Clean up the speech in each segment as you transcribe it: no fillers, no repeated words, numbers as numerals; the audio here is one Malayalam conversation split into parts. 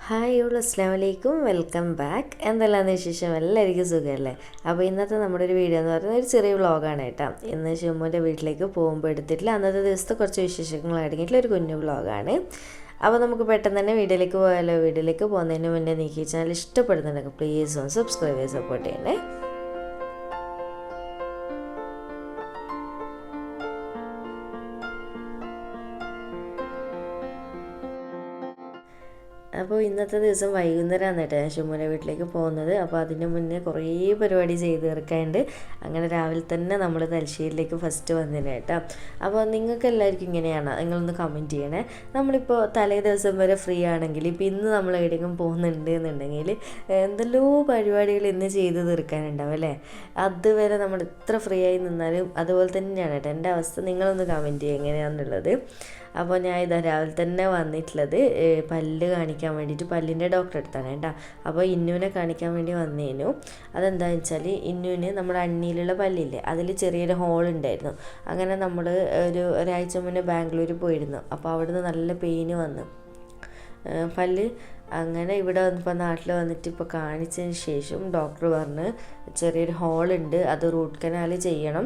ഹായ് ഓൾ അസ്സലാമു അലൈക്കും, വെൽക്കം ബാക്ക്. എന്തെല്ലാന്ന് വിശേഷം? എല്ലാവർക്കും സുഖമല്ലേ? അപ്പോൾ ഇന്നത്തെ നമ്മുടെ ഒരു വീഡിയോ എന്ന് പറയുന്നത് ഒരു ചെറിയ വ്ളോഗാണ് കേട്ടോ. ഇന്ന് ഷിമ്മുവിൻ്റെ വീട്ടിലേക്ക് പോകുമ്പോൾ എടുത്തിട്ടില്ല അന്നത്തെ ദിവസത്തെ കുറച്ച് വിശേഷങ്ങൾ അടങ്ങിയിട്ടുള്ള ഒരു കുഞ്ഞു വ്ളോഗാണ്. അപ്പോൾ നമുക്ക് പെട്ടെന്ന് തന്നെ വീഡിയോയിലേക്ക് പോയാലോ? വീഡിയോയിലേക്ക് പോകുന്നതിന് മുന്നേ നീക്കി ചാനൽ ഇഷ്ടപ്പെടുന്നുണ്ടെങ്കിൽ പ്ലീസ് ഒന്ന് സബ്സ്ക്രൈബ് ചെയ്ത് സപ്പോർട്ട് ചെയ്യണേ. അപ്പോൾ ഇന്നത്തെ ദിവസം വൈകുന്നേരമാണ് കേട്ടോ ഞാൻ ഷിമ്മുവിൻ്റെ വീട്ടിലേക്ക് പോകുന്നത്. അപ്പോൾ അതിന് മുന്നേ കുറേ പരിപാടി ചെയ്ത് തീർക്കാനുണ്ട്. അങ്ങനെ രാവിലെ തന്നെ നമ്മൾ തലശ്ശേരിയിലേക്ക് ഫസ്റ്റ് വന്നതിന് കേട്ടോ. അപ്പോൾ നിങ്ങൾക്ക് എല്ലാവർക്കും ഇങ്ങനെയാണ്, നിങ്ങളൊന്ന് കമൻറ്റ് ചെയ്യണേ. നമ്മളിപ്പോൾ തലേ ദിവസം വരെ ഫ്രീ ആണെങ്കിൽ ഇപ്പോൾ ഇന്ന് നമ്മൾ എവിടെയെങ്കിലും പോകുന്നുണ്ട് എന്നുണ്ടെങ്കിൽ എന്തെല്ലോ പരിപാടികൾ ഇന്ന് ചെയ്ത് തീർക്കാനുണ്ടാവും അല്ലേ? അതുവരെ നമ്മൾ എത്ര ഫ്രീ ആയി നിന്നാലും അതുപോലെ തന്നെയാണ് കേട്ടോ എൻ്റെ അവസ്ഥ. നിങ്ങളൊന്ന് കമൻറ്റ് ചെയ്യുക എങ്ങനെയാണെന്നുള്ളത്. അപ്പോൾ ഞാൻ ഇതാ രാവിലെ തന്നെ വന്നിട്ടുള്ളത് പല്ല് കാണിക്കാൻ വേണ്ടിയിട്ട് പല്ലിൻ്റെ ഡോക്ടറെ അടുത്താണ് കേട്ടോ. അപ്പോൾ ഇന്നുവിനെ കാണിക്കാൻ വേണ്ടി വന്നേനു. അതെന്താണെന്ന് വെച്ചാൽ ഇന്നുവിന് നമ്മുടെ അണ്ണിയിലുള്ള പല്ലില്ലേ, അതിൽ ചെറിയൊരു ഹോൾ ഉണ്ടായിരുന്നു. അങ്ങനെ നമ്മൾ ഒരാഴ്ച മുന്നേ ബാംഗ്ലൂർ പോയിരുന്നു. അപ്പോൾ അവിടുന്ന് നല്ല പെയിന് വന്നു പല്ല്. അങ്ങനെ ഇവിടെ വന്നപ്പോൾ നാട്ടിൽ വന്നിട്ട് ഇപ്പോൾ കാണിച്ചതിന് ശേഷം ഡോക്ടർ പറഞ്ഞ് ചെറിയൊരു ഹോളുണ്ട്, അത് റൂട്ട് കനാൽ ചെയ്യണം.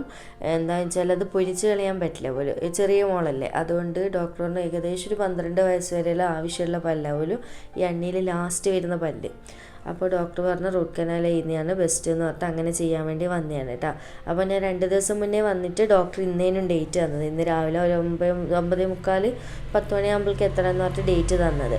എന്താണെന്ന് വെച്ചാൽ അത് പൊരിച്ച് കളയാൻ പറ്റില്ല പോലും, ചെറിയ മോളല്ലേ. അതുകൊണ്ട് ഡോക്ടർ പറഞ്ഞു ഏകദേശം ഒരു 12 വയസ്സ് വരെയുള്ള ആവശ്യമുള്ള പല്ലാവുമല്ലോ ഈ അണ്ണിയിൽ ലാസ്റ്റ് വരുന്ന പല്ല്. അപ്പോൾ ഡോക്ടർ പറഞ്ഞ റൂട്ട് കനാൽ ചെയ്യുന്നതാണ് ബെസ്റ്റ് എന്ന് പറഞ്ഞിട്ട് അങ്ങനെ ചെയ്യാൻ വേണ്ടി വന്നതാണ് കേട്ടോ. അപ്പോൾ ഞാൻ 2 ദിവസം മുന്നേ വന്നിട്ട് ഡോക്ടർ ഇന്നേനും ഡേറ്റ് തന്നത്. ഇന്ന് രാവിലെ ഒരു 9:45 10 മണിയാകുമ്പോഴേക്ക് എത്തണമെന്ന് പറഞ്ഞിട്ട് ഡേറ്റ് തന്നത്.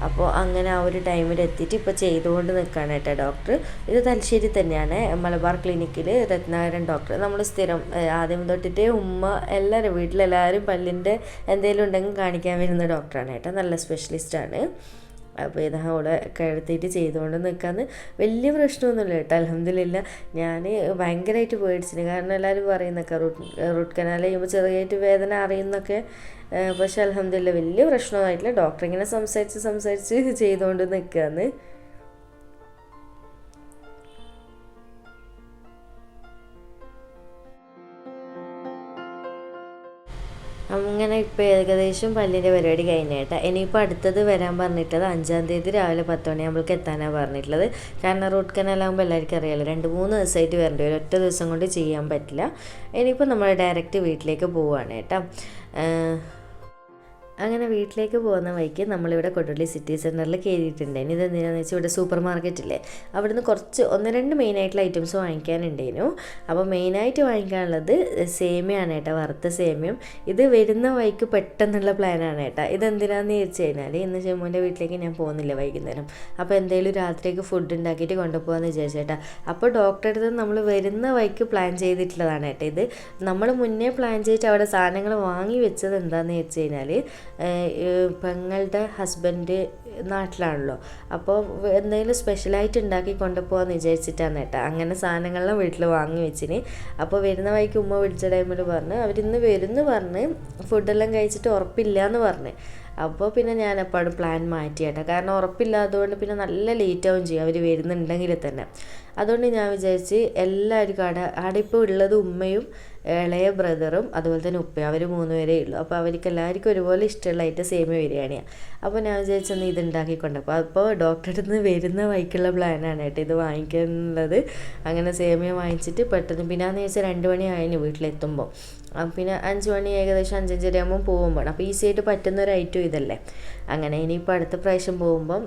അപ്പോൾ അങ്ങനെ ആ ഒരു ടൈമിൽ എത്തിയിട്ട് ഇപ്പോൾ ചെയ്തുകൊണ്ട് നിൽക്കുകയാണ് കേട്ടോ ഡോക്ടർ. ഇത് തലശ്ശേരി തന്നെയാണ്, മലബാർ ക്ലിനിക്കിൽ രത്നാകരൻ ഡോക്ടർ. നമ്മൾ സ്ഥിരം ആദ്യം തൊട്ടിട്ട് ഉമ്മ എല്ലാവരും വീട്ടിലെല്ലാവരും പല്ലിൻ്റെ എന്തെങ്കിലും ഉണ്ടെങ്കിൽ കാണിക്കാൻ വരുന്ന ഡോക്ടറാണ് കേട്ടോ. നല്ല സ്പെഷ്യലിസ്റ്റാണ്. അപ്പോൾ ഇതാ അവിടെ കിടത്തിയിട്ട് ചെയ്തുകൊണ്ട് നിൽക്കാമെന്ന് വലിയ പ്രശ്നമൊന്നുമില്ല കേട്ടോ. അൽഹംദുലില്ലാ. ഞാൻ ഭയങ്കരമായിട്ട് പേടിച്ചിന്, കാരണം എല്ലാവരും പറയുന്നൊക്കെ റൂട്ട് കനാൽ ചെയ്യുമ്പോൾ ചെറിയായിട്ട് വേദന അറിയുന്നൊക്കെ. പക്ഷെ അൽഹംദുലില്ലാ വലിയ പ്രശ്നമൊന്നുമായിട്ടില്ല. ഡോക്ടർ ഇങ്ങനെ സംസാരിച്ച് ചെയ്തുകൊണ്ട് നിൽക്കുകയെന്ന്. അങ്ങനെ ഇപ്പോൾ ഏകദേശം പല്ലിൻ്റെ പരിപാടി കഴിഞ്ഞേട്ടാ. ഇനിയിപ്പോൾ അടുത്തത് വരാൻ പറഞ്ഞിട്ടുള്ളത് 5-ാം തീയതി രാവിലെ 10 മണിയാകുമ്പോഴേക്ക് എത്താനാണ് പറഞ്ഞിട്ടുള്ളത്. കാരണം റൂട്ട് കനാലാകുമ്പോൾ എല്ലാവർക്കും അറിയാമല്ലോ 2-3 ദിവസമായിട്ട് വരേണ്ടി വരും, ഒറ്റ ദിവസം കൊണ്ട് ചെയ്യാൻ പറ്റില്ല. ഇനിയിപ്പോൾ നമ്മൾ ഡയറക്റ്റ് വീട്ടിലേക്ക് പോവുകയാണ് കേട്ടോ. അങ്ങനെ വീട്ടിലേക്ക് പോകുന്ന വഴിക്ക് നമ്മളിവിടെ കൊടുവള്ളി സിറ്റി സെൻറ്ററിൽ കയറിയിട്ടുണ്ടായിരുന്നു. ഇതെന്തിനാണെന്ന് വെച്ചാൽ ഇവിടെ സൂപ്പർ മാർക്കറ്റില്ലേ, അവിടുന്ന് കുറച്ച് 1-2 മെയിനായിട്ടുള്ള ഐറ്റംസ് വാങ്ങിക്കാനുണ്ടായിരുന്നു. അപ്പോൾ മെയിനായിട്ട് വാങ്ങിക്കാനുള്ളത് സേമിയാണ് കേട്ടോ, വറുത്ത സേമിയം. ഇത് വരുന്ന വഴിക്ക് പെട്ടെന്നുള്ള പ്ലാനാണ് കേട്ടോ. ഇതെന്തിനാണെന്ന് ചോദിച്ചു കഴിഞ്ഞാൽ ഇന്ന് ഷിമ്മുവിൻ്റെ വീട്ടിലേക്ക് ഞാൻ പോകുന്നില്ല വൈകുന്നേരം. അപ്പോൾ എന്തെങ്കിലും രാത്രിക്ക് ഫുഡ് ഉണ്ടാക്കിയിട്ട് കൊണ്ടുപോകാമെന്ന് വിചാരിച്ചേട്ടാ. അപ്പോൾ ഡോക്ടറെ അടുത്ത് നമ്മൾ വരുന്ന വഴിക്ക് പ്ലാൻ ചെയ്തിട്ടുള്ളതാണ് കേട്ടോ. ഇത് നമ്മൾ മുന്നേ പ്ലാൻ ചെയ്തിട്ട് അവിടെ സാധനങ്ങൾ വാങ്ങി വെച്ചത് എന്താണെന്ന് വെച്ച് കഴിഞ്ഞാൽ പെങ്ങളുടെ ഹസ്ബൻഡ് നാട്ടിലാണല്ലോ. അപ്പോൾ എന്തെങ്കിലും സ്പെഷ്യലായിട്ട് ഉണ്ടാക്കി കൊണ്ടുപോകാമെന്ന് വിചാരിച്ചിട്ടാണ് കേട്ടോ അങ്ങനെ സാധനങ്ങളെല്ലാം വീട്ടിൽ വാങ്ങി വെച്ചിന്. അപ്പോൾ വരുന്ന വഴിക്ക് ഉമ്മ വിളിച്ച ടൈമിൽ പറഞ്ഞ് അവരിന്ന് വരുമെന്ന് പറഞ്ഞ് ഫുഡെല്ലാം കഴിച്ചിട്ട് ഉറപ്പില്ല എന്ന് പറഞ്ഞ്. അപ്പോൾ പിന്നെ ഞാൻ എപ്പോഴും പ്ലാൻ മാറ്റി കേട്ടോ, കാരണം ഉറപ്പില്ലാത്തതുകൊണ്ട് പിന്നെ നല്ല ലേറ്റ് ആവും ചെയ്യും അവർ വരുന്നുണ്ടെങ്കിൽ തന്നെ. അതുകൊണ്ട് ഞാൻ വിചാരിച്ച് എല്ലാവർക്കും അവിടെ ഇപ്പോൾ ഉള്ളത് ഉമ്മയും ഇളയ ബ്രദറും അതുപോലെ തന്നെ ഉപ്പയും, അവർ 3 പേരേ ഉള്ളൂ. അപ്പോൾ അവർക്ക് എല്ലാവർക്കും ഒരുപോലെ ഇഷ്ടമുള്ള ഐറ്റം സേമിയ ബിരിയാണിയാണ്. അപ്പോൾ ഞാൻ വിചാരിച്ചെന്ന് ഇത് ഉണ്ടാക്കിക്കൊണ്ടപ്പോൾ അപ്പോൾ ഡോക്ടറെ അടുത്ത് നിന്ന് വരുന്ന വഴിക്കുള്ള പ്ലാനാണ് കേട്ടോ ഇത് വാങ്ങിക്കാനുള്ളത്. അങ്ങനെ സേമിയ വാങ്ങിച്ചിട്ട് പെട്ടെന്ന് പിന്നെ അന്ന് വെച്ചാൽ 2 മണി ആയിരുന്നു വീട്ടിലെത്തുമ്പോൾ. പിന്നെ 5 മണി ഏകദേശം 5:30 ആകുമ്പോൾ പോകുമ്പോൾ അപ്പോൾ ഈസി ആയിട്ട് പറ്റുന്നൊരു ഐറ്റം ഇതല്ലേ. അങ്ങനെ ഇനിയിപ്പോൾ അടുത്ത പ്രാവശ്യം പോകുമ്പം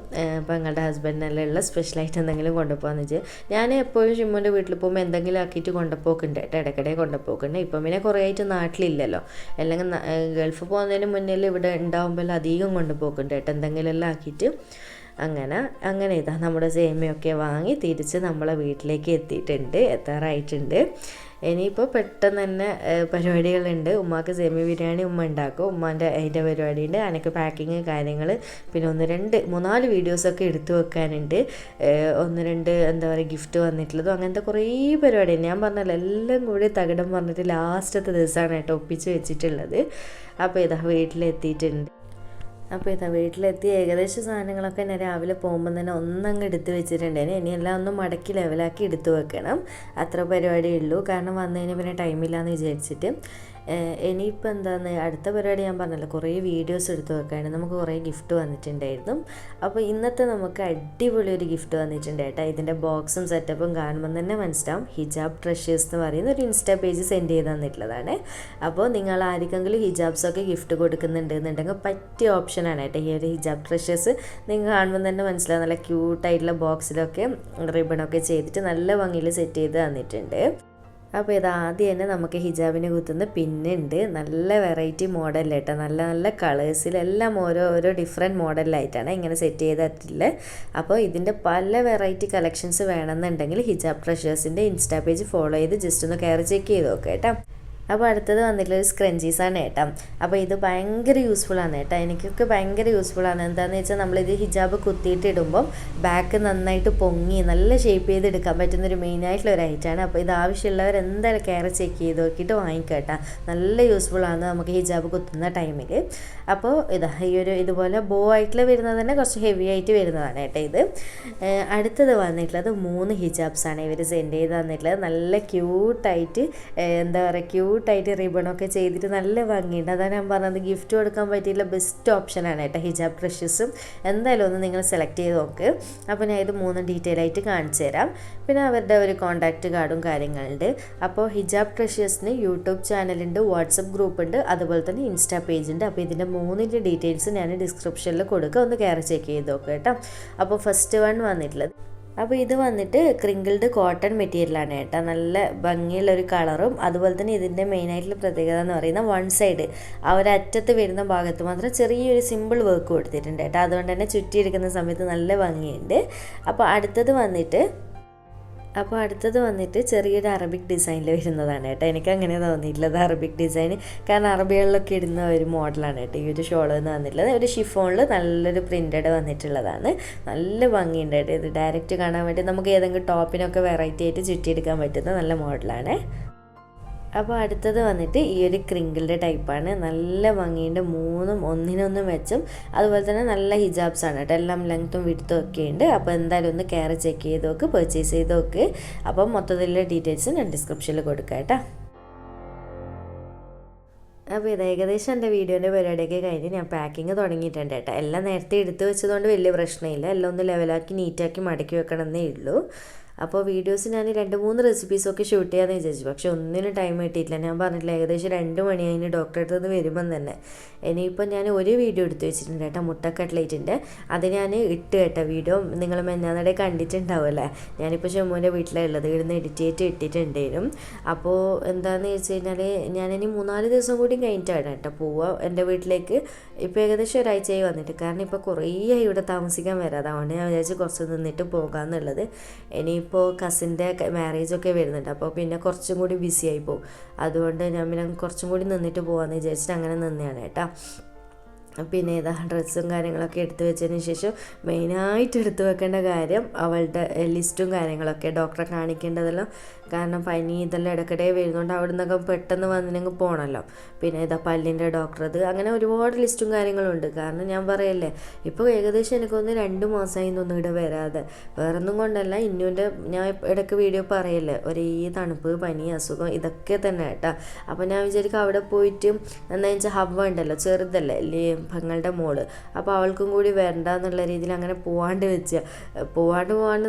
പെങ്ങളുടെ ഹസ്ബൻഡിനെല്ലാം ഉള്ള സ്പെഷ്യലായിട്ട് എന്തെങ്കിലും കൊണ്ടുപോകാമെന്ന് വെച്ചാൽ ഞാൻ എപ്പോഴും ഷിമ്മുവിൻ്റെ വീട്ടിൽ പോകുമ്പോൾ എന്തെങ്കിലും ആക്കിയിട്ട് കൊണ്ടുപോക്കുന്നുണ്ട് കേട്ടോ, ഇടയ്ക്കിടെ കൊണ്ടുപോക്കുന്നുണ്ട്. ഇപ്പം പിന്നെ കുറേ ആയിട്ട് നാട്ടിലില്ലല്ലോ, അല്ലെങ്കിൽ ഗൾഫ് പോകുന്നതിന് മുന്നിൽ ഇവിടെ ഉണ്ടാകുമ്പോൾ അധികം കൊണ്ടുപോക്കുന്നുണ്ട് കേട്ടോ എന്തെങ്കിലും എല്ലാം ആക്കിയിട്ട്. അങ്ങനെ ഇതാ നമ്മുടെ സേമിയൊക്കെ വാങ്ങി തിരിച്ച് നമ്മളെ വീട്ടിലേക്ക് എത്താറായിട്ടുണ്ട്. ഇനിയിപ്പോൾ പെട്ടെന്ന് തന്നെ പരിപാടികളുണ്ട്. ഉമ്മാക്ക് സേമിയ ബിരിയാണി ഉമ്മ ഉണ്ടാക്കും, ഉമ്മാൻ്റെ അതിൻ്റെ പരിപാടിയുണ്ട്. എനിക്ക് പാക്കിങ് കാര്യങ്ങൾ, പിന്നെ 3-4 വീഡിയോസൊക്കെ എടുത്തു വെക്കാനുണ്ട്. 1-2 എന്താ പറയുക ഗിഫ്റ്റ് വന്നിട്ടുള്ളതും അങ്ങനത്തെ കുറേ പരിപാടി. ഞാൻ പറഞ്ഞല്ലോ എല്ലാം കൂടി തകിടം പറഞ്ഞിട്ട് ലാസ്റ്റത്തെ ദിവസമാണ് കേട്ടോ ഒപ്പിച്ച് വെച്ചിട്ടുള്ളത്. അപ്പോൾ ഇതാ വീട്ടിലെത്തിയിട്ടുണ്ട്. അപ്പോൾ ഇതാ വീട്ടിലെത്തി ഏകദേശം സാധനങ്ങളൊക്കെ ഞാൻ രാവിലെ പോകുമ്പോൾ തന്നെ ഒന്നങ്ങ് എടുത്ത് വെച്ചിട്ടുണ്ടായിരുന്നു. ഇനി എല്ലാം ഒന്ന് മടക്കി ലെവലാക്കി എടുത്ത് വെക്കണം, അത്ര പരിപാടിയേ ഉള്ളൂ. കാരണം വന്നതിന് പിന്നെ ടൈമില്ലാന്ന് വിചാരിച്ചിട്ട്. ഇനിയിപ്പോൾ എന്താണെന്ന് അടുത്ത പരിപാടി ഞാൻ പറഞ്ഞല്ലോ, കുറേ വീഡിയോസ് എടുത്ത് വെക്കാണ്. നമുക്ക് കുറേ ഗിഫ്റ്റ് വന്നിട്ടുണ്ടായിരുന്നു. അപ്പോൾ ഇന്നത്തെ നമുക്ക് അടിപൊളി ഒരു ഗിഫ്റ്റ് വന്നിട്ടുണ്ട് കേട്ടോ. ഇതിൻ്റെ ബോക്സും സെറ്റപ്പും കാണുമ്പോൾ തന്നെ മനസ്സിലാവും. ഹിജാബ് ട്രഷേഴ്സ് എന്ന് പറയുന്ന ഒരു ഇൻസ്റ്റാ പേജ് സെൻഡ് ചെയ്ത് തന്നിട്ടുള്ളതാണ്. അപ്പോൾ നിങ്ങൾ ആർക്കെങ്കിലും ഹിജാബ്സൊക്കെ ഗിഫ്റ്റ് കൊടുക്കുന്നുണ്ട് എന്നുണ്ടെങ്കിൽ പറ്റിയ ഓപ്ഷനാണ് കേട്ടോ ഈ ഒരു ഹിജാബ് ട്രഷേഴ്സ്. നിങ്ങൾ കാണുമ്പോൾ തന്നെ മനസ്സിലാവും, നല്ല ക്യൂട്ടായിട്ടുള്ള ബോക്സിലൊക്കെ റിബണൊക്കെ ചെയ്തിട്ട് നല്ല ഭംഗിയിൽ സെറ്റ് ചെയ്ത് തന്നിട്ടുണ്ട്. അപ്പോൾ ഇത് ആദ്യം തന്നെ നമുക്ക് ഹിജാബിന് കുത്തുന്ന പിന്നുണ്ട്. നല്ല വെറൈറ്റി മോഡൽ കേട്ടോ, നല്ല നല്ല കളേഴ്സിലെല്ലാം ഓരോ ഡിഫറെൻറ്റ് മോഡലിലായിട്ടാണ് ഇങ്ങനെ സെറ്റ് ചെയ്തിട്ടുള്ളത്. അപ്പോൾ ഇതിൻ്റെ പല വെറൈറ്റി കളക്ഷൻസ് വേണമെന്നുണ്ടെങ്കിൽ ഹിജാബ് ട്രഷേഴ്സിൻ്റെ ഇൻസ്റ്റാ പേജ് ഫോളോ ചെയ്ത് ജസ്റ്റ് ഒന്ന് കയറി ചെക്ക് ചെയ്ത് നോക്കാം കേട്ടോ. അപ്പോൾ അടുത്തത് വന്നിട്ടുള്ളൊരു സ്ക്രഞ്ചീസാണ് കേട്ടോ. അപ്പോൾ ഇത് ഭയങ്കര യൂസ്ഫുള്ളാണ് കേട്ടോ, എനിക്കൊക്കെ ഭയങ്കര യൂസ്ഫുള്ളാണ്. എന്താണെന്ന് വെച്ചാൽ നമ്മളിത് ഹിജാബ് കുത്തിയിട്ട് ഇടുമ്പം ബാക്ക് നന്നായിട്ട് പൊങ്ങി നല്ല ഷേപ്പ് ചെയ്തെടുക്കാൻ പറ്റുന്നൊരു മെയിനായിട്ടുള്ള ഒരു ഐറ്റമാണ്. അപ്പോൾ ഇത് ആവശ്യമുള്ളവർ എന്തായാലും കയറി ചെക്ക് ചെയ്ത് നോക്കിയിട്ട് വാങ്ങിക്കേട്ടോ, നല്ല യൂസ്ഫുള്ളാണ് നമുക്ക് ഹിജാബ് കുത്തുന്ന ടൈമിൽ. അപ്പോൾ ഇതാ ഈ ഒരു ഇതുപോലെ ബോ ആയിട്ടുള്ള വരുന്നത് തന്നെ കുറച്ച് ഹെവി ആയിട്ട് വരുന്നതാണ് കേട്ടോ ഇത്. അടുത്തത് വന്നിട്ടുള്ളത് 3 ഹിജാബ്സാണ് ഇവർ സെൻഡ് ചെയ്ത് തന്നിട്ടുള്ളത്. നല്ല ക്യൂട്ടായിട്ട് എന്താ പറയുക, ക്യൂട്ടായിട്ട് റിബണൊക്കെ ചെയ്തിട്ട് നല്ല ഭംഗിയുണ്ട്. അതാണ് ഞാൻ പറഞ്ഞത്, ഗിഫ്റ്റ് കൊടുക്കാൻ പറ്റിയിട്ടുള്ള ബെസ്റ്റ് ഓപ്ഷനാണ് കേട്ടോ ഹിജാബ് ട്രഷേഴ്സും. എന്തായാലും ഒന്ന് നിങ്ങൾ സെലക്ട് ചെയ്ത് നോക്ക്. അപ്പോൾ ഞാൻ ഇത് 3 ഡീറ്റെയിൽ ആയിട്ട് കാണിച്ചു തരാം. പിന്നെ അവരുടെ ഒരു കോൺടാക്റ്റ് കാർഡും കാര്യങ്ങളുണ്ട്. അപ്പോൾ ഹിജാബ് ട്രഷേഴ്സിന് യൂട്യൂബ് ചാനലുണ്ട്, വാട്സപ്പ് ഗ്രൂപ്പ് ഉണ്ട്, അതുപോലെ തന്നെ ഇൻസ്റ്റാ പേജ് ഉണ്ട്. അപ്പോൾ ഇതിൻ്റെ 3ൻ്റെ ഡീറ്റെയിൽസ് ഞാൻ ഡിസ്ക്രിപ്ഷനിൽ കൊടുക്കുക, ഒന്ന് കയറി ചെക്ക് ചെയ്ത് നോക്കുക കേട്ടോ. അപ്പോൾ ഫസ്റ്റ് വൺ വന്നിട്ടുള്ളത്, അപ്പോൾ ഇത് വന്നിട്ട് ക്രിങ്കിൾഡ് കോട്ടൺ മെറ്റീരിയലാണ് കേട്ടോ, നല്ല ഭംഗിയുള്ളൊരു കളറും. അതുപോലെ തന്നെ ഇതിൻ്റെ മെയിനായിട്ടുള്ള പ്രത്യേകത എന്ന് പറയുന്നത് വൺ സൈഡ് ആ ഒരു അറ്റത്ത് വരുന്ന ഭാഗത്ത് മാത്രം ചെറിയൊരു സിമ്പിൾ വർക്ക് കൊടുത്തിട്ടുണ്ട് കേട്ടോ. അതുകൊണ്ട് തന്നെ ചുറ്റിയെടുക്കുന്ന സമയത്ത് നല്ല ഭംഗിയുണ്ട്. അപ്പോൾ അടുത്തത് വന്നിട്ട് ചെറിയൊരു അറബിക് ഡിസൈനിൽ വരുന്നതാണ് കേട്ടോ. എനിക്ക് അങ്ങനെ തോന്നിയിട്ടുള്ളത് അറബിക് ഡിസൈൻ, കാരണം അറബികളിലൊക്കെ ഇടുന്ന ഒരു മോഡലാണ് കേട്ടോ ഈ ഒരു ഷോൾ എന്ന് വന്നിട്ടുള്ളത്. ഒരു ഷിഫോണിൽ നല്ലൊരു പ്രിൻ്റഡ് വന്നിട്ടുള്ളതാണ്, നല്ല ഭംഗിയുണ്ട് കേട്ടോ. ഇത് ഡയറക്റ്റ് കാണാൻ വേണ്ടി നമുക്ക് ഏതെങ്കിലും ടോപ്പിനൊക്കെ വെറൈറ്റി ആയിട്ട് ചുറ്റിയെടുക്കാൻ പറ്റുന്ന നല്ല മോഡലാണ്. അപ്പോൾ അടുത്തത് വന്നിട്ട് ഈ ഒരു ക്രിങ്കിളുടെ ടൈപ്പാണ്, നല്ല ഭംഗിയുണ്ട്. 3ഉം ഒന്നിനൊന്നും വെച്ചും അതുപോലെ തന്നെ നല്ല ഹിജാബ്സാണ് കേട്ടോ, എല്ലാം ലെങ്ത്തും വിഡ്ത്തും ഒക്കെ ഉണ്ട്. അപ്പോൾ എന്തായാലും ഒന്ന് കയറി ചെക്ക് ചെയ്ത് നോക്ക്, പർച്ചേസ് ചെയ്ത് നോക്ക്. അപ്പം മൊത്തത്തിലുള്ള ഡീറ്റെയിൽസ് ഞാൻ ഡിസ്ക്രിപ്ഷനിൽ കൊടുക്കാം കേട്ടോ. അപ്പോൾ ഇത് ഏകദേശം എൻ്റെ വീഡിയോൻ്റെ പരിപാടിയൊക്കെ കഴിഞ്ഞ് ഞാൻ പാക്കിങ് തുടങ്ങിയിട്ടുണ്ട് കേട്ടോ. എല്ലാം നേരത്തെ എടുത്ത് വെച്ചതുകൊണ്ട് വലിയ പ്രശ്നമില്ല, എല്ലാം ഒന്ന് ലെവലാക്കി നീറ്റാക്കി മടക്കി വെക്കണമെന്നേ ഉള്ളൂ. അപ്പോൾ വീഡിയോസ് ഞാൻ 2-3 റെസിപ്പീസൊക്കെ ഷൂട്ട് ചെയ്യാമെന്ന് വിചാരിച്ചു, പക്ഷെ ഒന്നിനും ടൈം കിട്ടിയിട്ടില്ല. ഞാൻ പറഞ്ഞിട്ടില്ല, ഏകദേശം 2 മണി അതിന് ഡോക്ടറെ അടുത്ത് നിന്ന് വരുമ്പം തന്നെ. ഇനിയിപ്പോൾ ഞാൻ ഒരു വീഡിയോ എടുത്ത് വെച്ചിട്ടുണ്ട് കേട്ടോ, മുട്ട കട്ട്ലേറ്റിൻ്റെ. അത് ഞാൻ ഇട്ട് കേട്ടോ, വീഡിയോ നിങ്ങൾ മെന്നാന്നടെ കണ്ടിട്ടുണ്ടാവുമല്ലേ. ഞാനിപ്പോൾ ഷമ്മുവിൻ്റെ വീട്ടിലുള്ളത്, ഇവിടുന്ന് എഡിറ്റ് ചെയ്തിട്ട് ഇട്ടിട്ടുണ്ടായിരുന്നു. അപ്പോൾ എന്താണെന്ന് വെച്ച് കഴിഞ്ഞാൽ ഞാനിനി 3-4 ദിവസം കൂടി കഴിഞ്ഞിട്ടാണ് കേട്ടോ പോവുക എൻ്റെ വീട്ടിലേക്ക്. ഇപ്പോൾ ഏകദേശം ഒരാഴ്ചയായി വന്നിട്ട്, കാരണം ഇപ്പോൾ കുറേ ഇവിടെ താമസിക്കാൻ വരാം. അതുകൊണ്ട് ഞാൻ വിചാരിച്ച് കുറച്ച് നിന്നിട്ട് പോകാമെന്നുള്ളത്. ഇപ്പോൾ കസിൻ്റെ മാരേജൊക്കെ വരുന്നുണ്ട്, അപ്പോൾ പിന്നെ കുറച്ചും കൂടി ബിസി ആയി പോകും. അതുകൊണ്ട് ഞാൻ പിന്നെ കുറച്ചും കൂടി നിന്നിട്ട് പോകാമെന്ന് വിചാരിച്ചിട്ട് അങ്ങനെ നിന്നെയാണ് കേട്ടോ. പിന്നെ ഇതാ ഡ്രസ്സും കാര്യങ്ങളൊക്കെ എടുത്തു വെച്ചതിന് ശേഷം മെയിനായിട്ട് എടുത്തു വെക്കേണ്ട കാര്യം അവളുടെ ലിസ്റ്റും കാര്യങ്ങളൊക്കെ, ഡോക്ടറെ കാണിക്കേണ്ടതെല്ലാം. കാരണം പനി ഇതെല്ലാം ഇടയ്ക്കിടെ വരുന്നുണ്ട്, അവിടെ നിന്നൊക്കെ പെട്ടെന്ന് വന്നിനെങ്കിൽ പോകണമല്ലോ. പിന്നെ ഇതാ പല്ലിൻ്റെ ഡോക്ടറത്, അങ്ങനെ ഒരുപാട് ലിസ്റ്റും കാര്യങ്ങളുണ്ട്. കാരണം ഞാൻ പറയല്ലേ, ഇപ്പോൾ ഏകദേശം എനിക്കൊന്ന് 2 മാസമായി ഒന്നും ഇവിടെ വരാതെ. വേറൊന്നും കൊണ്ടല്ല, ഇന്നുവിൻ്റെ ഞാൻ ഇടയ്ക്ക് വീഡിയോ പറയല്ലേ, ഒരേ തണുപ്പ്, പനി, അസുഖം ഇതൊക്കെ തന്നെ കേട്ടോ. അപ്പോൾ ഞാൻ വിചാരിക്കും അവിടെ പോയിട്ട് എന്താ വെച്ചാൽ ഹവ്വ ഉണ്ടല്ലോ, ചെറുതല്ലേ പെങ്ങളുടെ മോള്, അപ്പോൾ അവൾക്കും കൂടി വരണ്ട എന്നുള്ള രീതിയിൽ അങ്ങനെ പോവാണ്ട്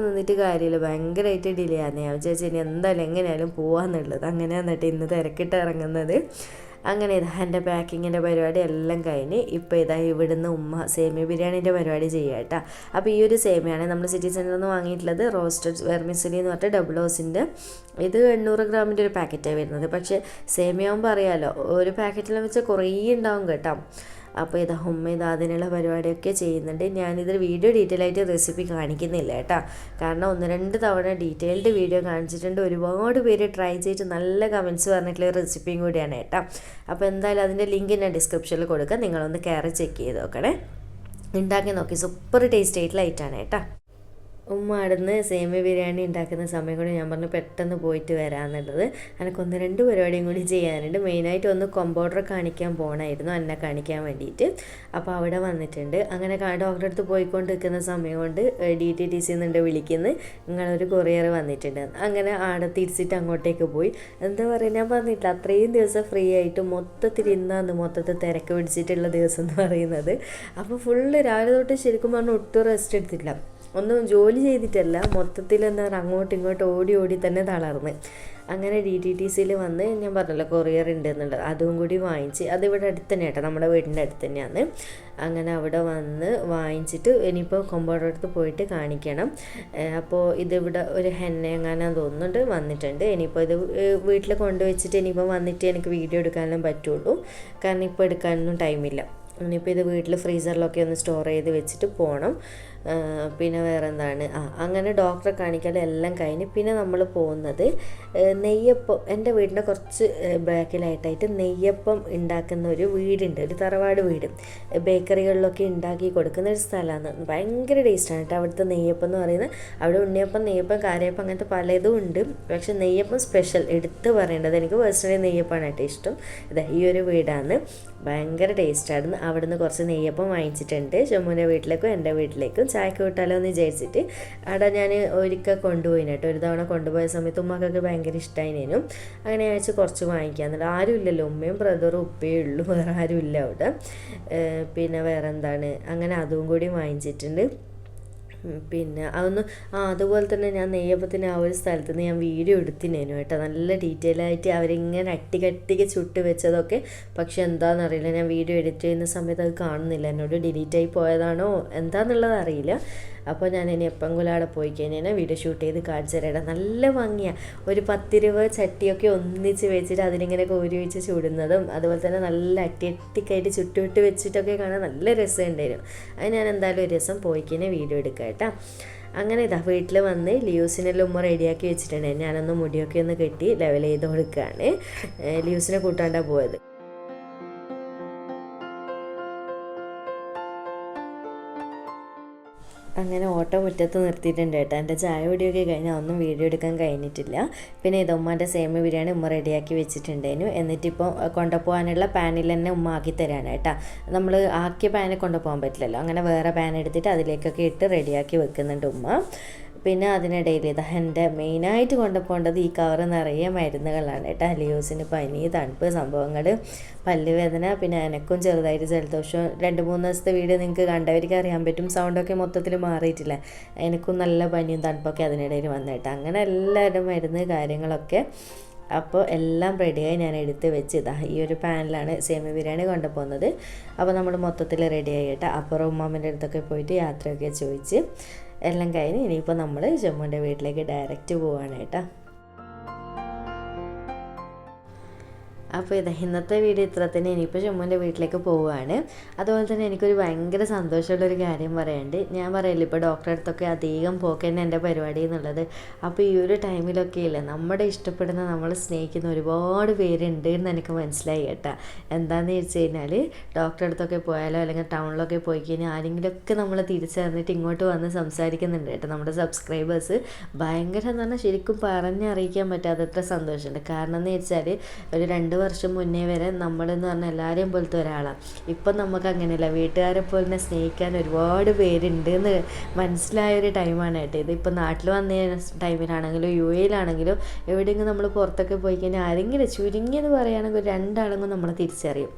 നിന്നിട്ട് കാര്യമില്ല, ഭയങ്കരമായിട്ട് ഡിലേ ആണ്. ഞാൻ വിചാരിച്ചു ഇനി എന്തായാലും എങ്ങനെയായാലും പോവാന്നുള്ളത്. അങ്ങനെ എന്നിട്ട് ഇന്ന് തിരക്കിട്ട് ഇറങ്ങുന്നത്. അങ്ങനെ ഇതാ എൻ്റെ പാക്കിങ്ങിൻ്റെ പരിപാടി എല്ലാം കഴിഞ്ഞ് ഇപ്പോൾ ഇതാ ഇവിടുന്ന് ഉമ്മ സേമിയ ബിരിയാണീൻ്റെ പരിപാടി ചെയ്യുക കേട്ടോ. അപ്പോൾ ഈ ഒരു സേമിയാണ് നമ്മൾ സിറ്റി സെൻറ്ററിൽ നിന്ന് വാങ്ങിയിട്ടുള്ളത്, റോസ്റ്റഡ് വെർമിസലി എന്ന് പറഞ്ഞിട്ട് ഡബിൾ ഓസിൻ്റെ. ഇത് 800 ഗ്രാമിൻ്റെ ഒരു പാക്കറ്റാണ് വരുന്നത്. പക്ഷേ സേമിയാകുമ്പോൾ അറിയാമല്ലോ, ഒരു പാക്കറ്റിലും വെച്ചാൽ കുറേ ഉണ്ടാവും കേട്ടോ. അപ്പോൾ ഇതാ ഉമ്മ അതിനുള്ള പരിപാടിയൊക്കെ ചെയ്യുന്നുണ്ട്. ഞാനിതൊരു വീഡിയോ ഡീറ്റെയിൽ ആയിട്ട് റെസിപ്പി കാണിക്കുന്നില്ല കേട്ടോ, കാരണം 1-2 തവണ ഡീറ്റെയിൽഡ് വീഡിയോ കാണിച്ചിട്ടുണ്ട്. ഒരുപാട് പേര് ട്രൈ ചെയ്തിട്ട് നല്ല കമൻറ്റ്സ് പറഞ്ഞിട്ടുള്ള റെസിപ്പിയും കൂടിയാണ് കേട്ടോ. അപ്പോൾ എന്തായാലും അതിൻ്റെ ലിങ്ക് ഞാൻ ഡിസ്ക്രിപ്ഷനിൽ കൊടുക്കാം, നിങ്ങളൊന്ന് കയറി ചെക്ക് ചെയ്ത് നോക്കണേ. ഉണ്ടാക്കി നോക്കി, സൂപ്പർ ടേസ്റ്റ് ആയിട്ടുള്ള ഐറ്റാണ് കേട്ടോ. ഉമ്മ അവിടുന്ന് സേമിയ ബിരിയാണി ഉണ്ടാക്കുന്ന സമയം കൂടി ഞാൻ പറഞ്ഞു പെട്ടെന്ന് പോയിട്ട് വരാമെന്നുള്ളത്. എനിക്ക് 1-2 പരിപാടിയും കൂടി ചെയ്യാനുണ്ട്. മെയിനായിട്ട് ഒന്ന് കമ്പൗണ്ടറെ കാണിക്കാൻ പോകണമായിരുന്നു, എന്നെ കാണിക്കാൻ വേണ്ടിയിട്ട്. അപ്പോൾ അവിടെ വന്നിട്ടുണ്ട്. അങ്ങനെ ഡോക്ടറെ അടുത്ത് പോയിക്കൊണ്ടിരിക്കുന്ന സമയം കൊണ്ട് DTTC എന്നുണ്ട് വിളിക്കുന്നത്, നിങ്ങളൊരു കൊറിയർ വന്നിട്ടുണ്ട്. അങ്ങനെ ആടെ തിരിച്ചിട്ട് അങ്ങോട്ടേക്ക് പോയി. എന്താ പറയുക, ഞാൻ പറഞ്ഞിട്ടില്ല അത്രയും ദിവസം ഫ്രീ ആയിട്ട് മൊത്തത്തിൽ ഇന്നാന്ന് മൊത്തത്തിൽ തിരക്ക് പിടിച്ചിട്ടുള്ള ദിവസം എന്ന് പറയുന്നത്. അപ്പോൾ ഫുള്ള് രാവിലെ തൊട്ട് ശരിക്കും പറഞ്ഞാൽ ഒട്ടും റെസ്റ്റ് എടുത്തില്ല. ഒന്നും ജോലി ചെയ്തിട്ടല്ല, മൊത്തത്തിൽ എന്താ പറയുക അങ്ങോട്ടും ഇങ്ങോട്ടും ഓടി തന്നെ തളർന്ന്. അങ്ങനെ DTTCയിൽ വന്ന് ഞാൻ പറഞ്ഞല്ലോ കൊറിയർ ഉണ്ട് എന്നുള്ളത്, അതും കൂടി വാങ്ങിച്ച്. അതിവിടെ അടുത്ത് തന്നെ കേട്ടോ, നമ്മുടെ വീടിൻ്റെ അടുത്ത് തന്നെയാണ്. അങ്ങനെ അവിടെ വന്ന് വാങ്ങിച്ചിട്ട് ഇനിയിപ്പോൾ കൊമ്പൗണ്ടർ അടുത്ത് പോയിട്ട് കാണിക്കണം. അപ്പോൾ ഇതിവിടെ ഒരു ഹെന്ന എങ്ങാനാന്ന് തോന്നുന്നുണ്ട് വന്നിട്ടുണ്ട്. ഇനിയിപ്പോൾ ഇത് വീട്ടിൽ കൊണ്ടുവച്ചിട്ട് ഇനിയിപ്പോൾ വന്നിട്ട് എനിക്ക് വീഡിയോ എടുക്കാനും പറ്റുള്ളൂ, കാരണം ഇപ്പോൾ എടുക്കാനൊന്നും ടൈമില്ല. ഇനിയിപ്പോൾ ഇത് വീട്ടിൽ ഫ്രീസറിലൊക്കെ ഒന്ന് സ്റ്റോർ ചെയ്ത് വെച്ചിട്ട് പോകണം. പിന്നെ വേറെ എന്താണ്, അങ്ങനെ ഡോക്ടറെ കാണിക്കാൻ എല്ലാം കഴിഞ്ഞ് പിന്നെ നമ്മൾ പോകുന്നത് നെയ്യപ്പം. എൻ്റെ വീടിൻ്റെ കുറച്ച് ബാക്കിലായിട്ടായിട്ട് നെയ്യപ്പം ഉണ്ടാക്കുന്ന ഒരു വീടുണ്ട്, ഒരു തറവാട് വീട്. ബേക്കറികളിലൊക്കെ ഉണ്ടാക്കി കൊടുക്കുന്ന ഒരു സ്ഥലമാണ്. ഭയങ്കര ടേസ്റ്റാണ് കേട്ടോ അവിടുത്തെ നെയ്യപ്പം എന്ന് പറയുന്നത്. അവിടെ ഉണ്ണിയപ്പം, നെയ്യപ്പം, കാരയപ്പം അങ്ങനത്തെ പലതും ഉണ്ട്. പക്ഷെ നെയ്യപ്പം സ്പെഷ്യൽ എടുത്ത് പറയേണ്ടത്, എനിക്ക് പേഴ്സണലി നെയ്യപ്പമാണ് കേട്ടോ ഇഷ്ടം. ഇതാ ഈ ഒരു വീടാണ്, ഭയങ്കര ടേസ്റ്റായിരുന്നു. അവിടുന്ന് കുറച്ച് നെയ്യപ്പം വാങ്ങിച്ചിട്ടുണ്ട്. ഷമ്മുവിൻ്റെ വീട്ടിലേക്കും എൻ്റെ വീട്ടിലേക്കും ചായക്ക് വിട്ടാലോ എന്ന് വിചാരിച്ചിട്ട് അവിടെ ഞാൻ ഒരിക്കൽ കൊണ്ടുപോയിന് കേട്ടോ. ഒരു തവണ കൊണ്ടുപോയ സമയത്ത് ഉമ്മക്കൊക്കെ ഭയങ്കര ഇഷ്ടമായിരുന്നു. അങ്ങനെ അയച്ച് കുറച്ച് വാങ്ങിക്കാന്നുണ്ട്. ആരും ഇല്ലല്ലോ, ഉമ്മയും ബ്രദറും ഉപ്പയേ ഉള്ളൂ, വേറെ ആരും ഇല്ല അവിടെ. പിന്നെ വേറെ എന്താണ്, അങ്ങനെ അതും കൂടി വാങ്ങിച്ചിട്ടുണ്ട്. പിന്നെ അതൊന്ന് അതുപോലെ തന്നെ ഞാൻ നെയ്യപ്പത്തിന് ആ ഒരു സ്ഥലത്ത് നിന്ന് ഞാൻ വീഡിയോ എടുത്തിനേനു കേട്ടോ, നല്ല ഡീറ്റെയിൽ ആയിട്ട് അവരിങ്ങനെ അട്ടിക്കട്ടിക്ക് ചുട്ട് വെച്ചതൊക്കെ. പക്ഷെ എന്താണെന്നറിയില്ല, ഞാൻ വീഡിയോ എഡിറ്റ് ചെയ്യുന്ന സമയത്ത് അത് കാണുന്നില്ല, എന്നോട് ഡിലീറ്റ് ആയി പോയതാണോ എന്താണെന്നുള്ളത് അറിയില്ല. അപ്പോൾ ഞാൻ ഇനി എപ്പോഴെങ്കിലും അവിടെ പോയി കഴിഞ്ഞാൽ വീഡിയോ ഷൂട്ട് ചെയ്ത് കാണിച്ചു തരാം. നല്ല ഭംഗിയാണ്, ഒരു 10-20 ചട്ടിയൊക്കെ ഒന്നിച്ച് വെച്ചിട്ട് അതിനിങ്ങനെ കോരി വെച്ച് ചുടുന്നതും അതുപോലെ തന്നെ നല്ല അട്ടിക്കായിട്ട് ചുട്ടുവിട്ട് വെച്ചിട്ടൊക്കെ കാണാൻ നല്ല രസമുണ്ടായിരുന്നു. അത് ഞാൻ എന്തായാലും ഒരു ദിവസം പോയി കഴിഞ്ഞാൽ വീഡിയോ എടുക്കാം കേട്ടോ. അങ്ങനെ ഇതാ വീട്ടിൽ വന്ന് ലിയൂസിനെല്ലാം ഉമ്മ റെഡിയാക്കി വെച്ചിട്ടുണ്ട്. ഞാനൊന്ന് മുടിയൊക്കെ ഒന്ന് കെട്ടി ലെവൽ ചെയ്ത് കൊടുക്കുകയാണ്. ലിയൂസിനെ കൂട്ടാണ്ടാണ് പോയത്. അങ്ങനെ ഓട്ടോ മുറ്റത്ത് നിർത്തിയിട്ടുണ്ട് കേട്ടോ. എൻ്റെ ചായ പൊടിയൊക്കെ കഴിഞ്ഞാൽ ഒന്നും വീഡിയോ എടുക്കാൻ കഴിഞ്ഞിട്ടില്ല. പിന്നെ ഇത് ഉമ്മാൻ്റെ സേമിയ ബിരിയാണി ഉമ്മ റെഡിയാക്കി വെച്ചിട്ടുണ്ടായിരുന്നു. എന്നിട്ടിപ്പോൾ കൊണ്ടുപോകാനുള്ള പാനിൽ തന്നെ ഉമ്മ ആക്കി തരാണ് കേട്ടോ. നമ്മൾ ആക്കിയ പാനിൽ കൊണ്ടുപോകാൻ പറ്റില്ലല്ലോ, അങ്ങനെ വേറെ പാൻ എടുത്തിട്ട് അതിലേക്കൊക്കെ ഇട്ട് റെഡിയാക്കി വെക്കുന്നുണ്ട് ഉമ്മ. പിന്നെ അതിനിടയിൽ ഇതാ എൻ്റെ മെയിനായിട്ട് കൊണ്ടുപോകേണ്ടത് ഈ കവറ് നിറയെ മരുന്നുകളാണ് കേട്ടോ. ലിയോസിന് പനി, തണുപ്പ് സംഭവങ്ങൾ, പല്ലുവേദന, പിന്നെ എനക്കും ചെറുതായിട്ട് ജലദോഷം. 2-3 ദിവസത്തെ വീഡിയോ നിങ്ങൾക്ക് കണ്ടവർക്ക് അറിയാൻ പറ്റും, സൗണ്ടൊക്കെ മൊത്തത്തിൽ മാറിയിട്ടില്ല. എനിക്കും നല്ല പനിയും തണുപ്പൊക്കെ അതിനിടയിൽ വന്നിട്ട് അങ്ങനെ എല്ലാവരും മരുന്ന് കാര്യങ്ങളൊക്കെ. അപ്പോൾ എല്ലാം റെഡിയായി ഞാൻ എടുത്ത് വെച്ച് ഇതാ ഈ ഒരു പാനിലാണ് സേമിയ ബിരിയാണി കൊണ്ടുപോകുന്നത്. അപ്പോൾ നമ്മൾ മൊത്തത്തിൽ റെഡിയായി കേട്ടോ. അപ്പുറം ഉമ്മാമ്മൻ്റെ അടുത്തൊക്കെ പോയിട്ട് യാത്രയൊക്കെ ചോദിച്ച് എല്ലാം കഴിഞ്ഞ് ഇനിയിപ്പോൾ നമ്മൾ ഷമ്മുവിൻ്റെ വീട്ടിലേക്ക് ഡയറക്റ്റ് പോവാണ് കേട്ടോ. അപ്പോൾ ഇന്നത്തെ വീഡിയോ ഇത്ര തന്നെ. ഇനിയിപ്പോൾ ഷമ്മുവിൻ്റെ വീട്ടിലേക്ക് പോവുകയാണ്. അതുപോലെ തന്നെ എനിക്കൊരു ഭയങ്കര സന്തോഷമുള്ളൊരു കാര്യം പറയാനുണ്ട്. ഞാൻ പറയില്ല ഇപ്പോൾ ഡോക്ടറെ അടുത്തൊക്കെ അധികം പോക്കന്നെ എൻ്റെ പരിപാടി എന്നുള്ളത്. അപ്പോൾ ഈ ഒരു ടൈമിലൊക്കെ ഇല്ല, നമ്മുടെ ഇഷ്ടപ്പെടുന്ന, നമ്മൾ സ്നേഹിക്കുന്ന ഒരുപാട് പേരുണ്ട് എന്ന് എനിക്ക് മനസ്സിലായി കേട്ടോ. എന്താണെന്ന് വെച്ച് കഴിഞ്ഞാൽ ഡോക്ടറെ അടുത്തൊക്കെ പോയാലോ അല്ലെങ്കിൽ ടൗണിലൊക്കെ പോയി കഴിഞ്ഞാൽ ആരെങ്കിലുമൊക്കെ നമ്മൾ തിരിച്ചറിഞ്ഞിട്ട് ഇങ്ങോട്ട് വന്ന് സംസാരിക്കുന്നുണ്ട് കേട്ടോ. നമ്മുടെ സബ്സ്ക്രൈബേഴ്സ് ഭയങ്കര എന്ന് പറഞ്ഞാൽ ശരിക്കും പറഞ്ഞറിയിക്കാൻ പറ്റാത്തത്ര സന്തോഷമുണ്ട്. കാരണം എന്ന് വെച്ചാൽ ഒരു 2 വർഷം മുന്നേ വരെ നമ്മളെന്ന് പറഞ്ഞാൽ എല്ലാവരെയും പോലത്തെ ഒരാളാണ്. ഇപ്പം നമുക്ക് അങ്ങനെയല്ല, വീട്ടുകാരെ പോലെ തന്നെ സ്നേഹിക്കാൻ ഒരുപാട് പേരുണ്ട് എന്ന് മനസ്സിലായൊരു ടൈമാണ് കേട്ടോ ഇത്. ഇപ്പം നാട്ടിൽ വന്ന ടൈമിലാണെങ്കിലും UAE-യിലാണെങ്കിലും എവിടെയെങ്കിലും നമ്മൾ പുറത്തൊക്കെ പോയി കഴിഞ്ഞാൽ ആരെങ്കിലും ചുരുങ്ങിയെന്ന് പറയുകയാണെങ്കിൽ ഒരു 2 ആളെങ്കിലും നമ്മളെ തിരിച്ചറിയും.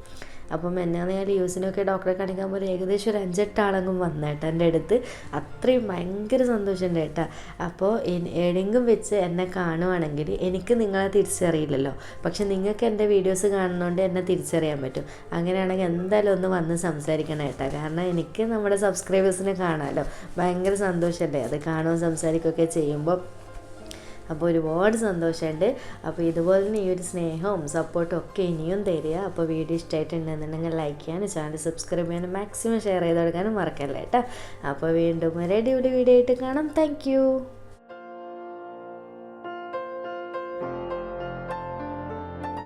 അപ്പം എന്നാന്ന് ഞാൻ യൂസിനൊക്കെ ഡോക്ടറെ കാണിക്കാൻ പോലെ ഏകദേശം ഒരു 5-8 ആളെങ്കിലും വന്നേട്ടാ എൻ്റെ അടുത്ത്. അത്രയും ഭയങ്കര സന്തോഷമുണ്ട് കേട്ടോ. അപ്പോൾ എവിടെയെങ്കിലും വെച്ച് എന്നെ കാണുവാണെങ്കിൽ എനിക്ക് നിങ്ങളെ തിരിച്ചറിയില്ലല്ലോ, പക്ഷെ നിങ്ങൾക്ക് എൻ്റെ വീഡിയോസ് കാണുന്നതുകൊണ്ട് എന്നെ തിരിച്ചറിയാൻ പറ്റും. അങ്ങനെയാണെങ്കിൽ എന്തായാലും ഒന്ന് വന്ന് സംസാരിക്കണം കേട്ടോ. കാരണം എനിക്ക് നമ്മുടെ സബ്സ്ക്രൈബേഴ്സിനെ കാണാമല്ലോ, ഭയങ്കര സന്തോഷമല്ലേ അത് കാണുകയും സംസാരിക്കുകയൊക്കെ ചെയ്യുമ്പോൾ. അപ്പോൾ ഒരുപാട് സന്തോഷമുണ്ട്. അപ്പോൾ ഇതുപോലെ തന്നെ ഈ ഒരു സ്നേഹവും സപ്പോർട്ടും ഒക്കെ ഇനിയും തരിക. അപ്പോൾ വീഡിയോ ഇഷ്ടമായിട്ടുണ്ടെന്നുണ്ടെങ്കിൽ ലൈക്ക് ചെയ്യാനും ചാനൽ സബ്സ്ക്രൈബ് ചെയ്യാനും മാക്സിമം ഷെയർ ചെയ്ത് കൊടുക്കാനും മറക്കല്ലേ കേട്ടോ. അപ്പോൾ വീണ്ടും ഒരു അടിപൊളി വീഡിയോ ആയിട്ട് കാണാം. താങ്ക്